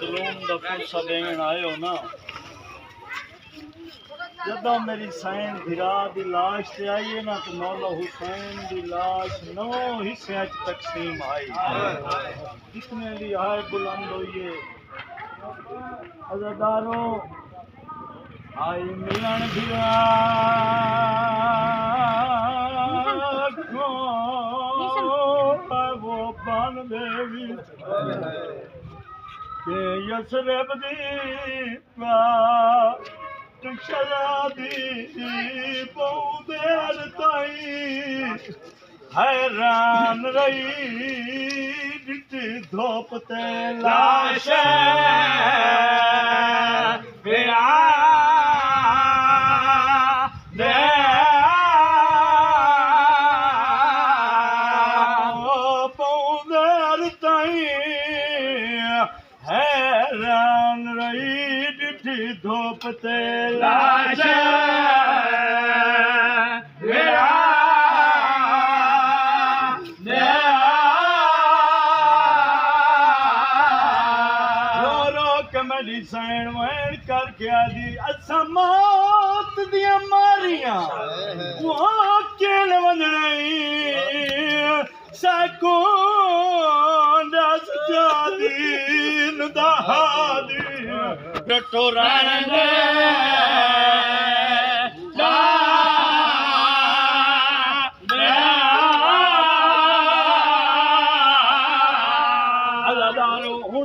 मजलूम दा पुरसा देन आयो ना, जदों मेरी सैन भिरा दी लाश ते आई है ना, तो मौला हुसैन दी लाश 9 हिस्सों च तकसीम आई। जितने भी आए बुलंद होइए अज़ादारों, आई मिलन भिरा वो बन देवी के यसरब दी शरादी पौधेर ताई हैरान रही डिटी धोप ते लाश पौधेर ताई हैरान रही डिटी धोप ते लाश मेरी सैन वैन करके आदि असा मौत दिया मारिया वो केल वंदनाई सको दस जादीन दहादी टटोरान दे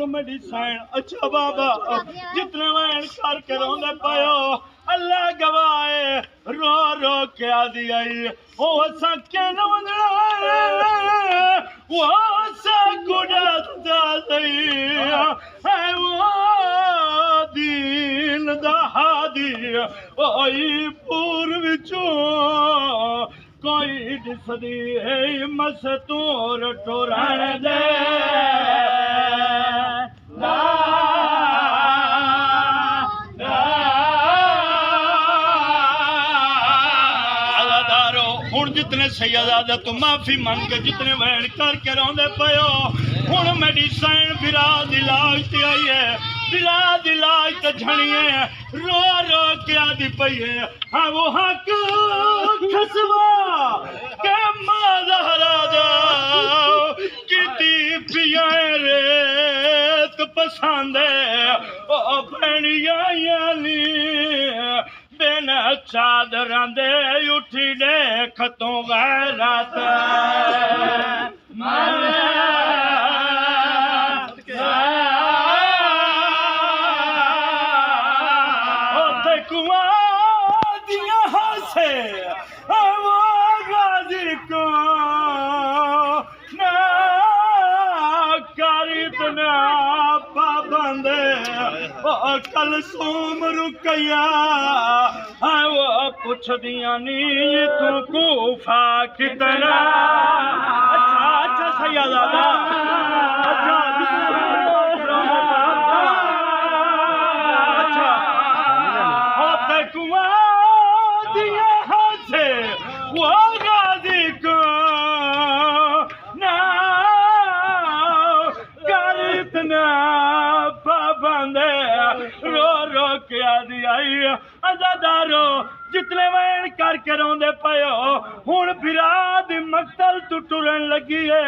मेरी सैन अच्छा बाबा जितने वैन करके रोंदे पायो अल्लाह गवाए रो रो के आदि आई ओ सके न वंदना वो सकुड़ा सही है वो दीन दहादी ओई पूर्व चो कोई दिसदी है मस्तूर टोरण दे जितने सैयदादा तो माफी मांग के जितने वैन करके रोंदे पयो हुण मेरी सैन बिरा दिलाज ते आई है बिरा दिलाज ते झणिए रो रो के आदि पई है हाँ वो हक खसवा के माजहरा जा किती पिया रे तो पसंद ओ भैनिया यानी बिन चादर दे उठी देख तो गैरत कुआ दिया से वो गाजी को ना कर इतना पाबंद कल सोम रुकया वो पुछ दिया नी तू कूफा कितना अच्छा अच्छा सैयदादा अच्छा अच्छा होते कुआ दिया से वो गाजी को ना कर इतना पाबंद रो रो के आदि आई अज़ादारो जितने वैन करके रोंदे पयो हुण बिरा दी मकतल तू टुरन लगी है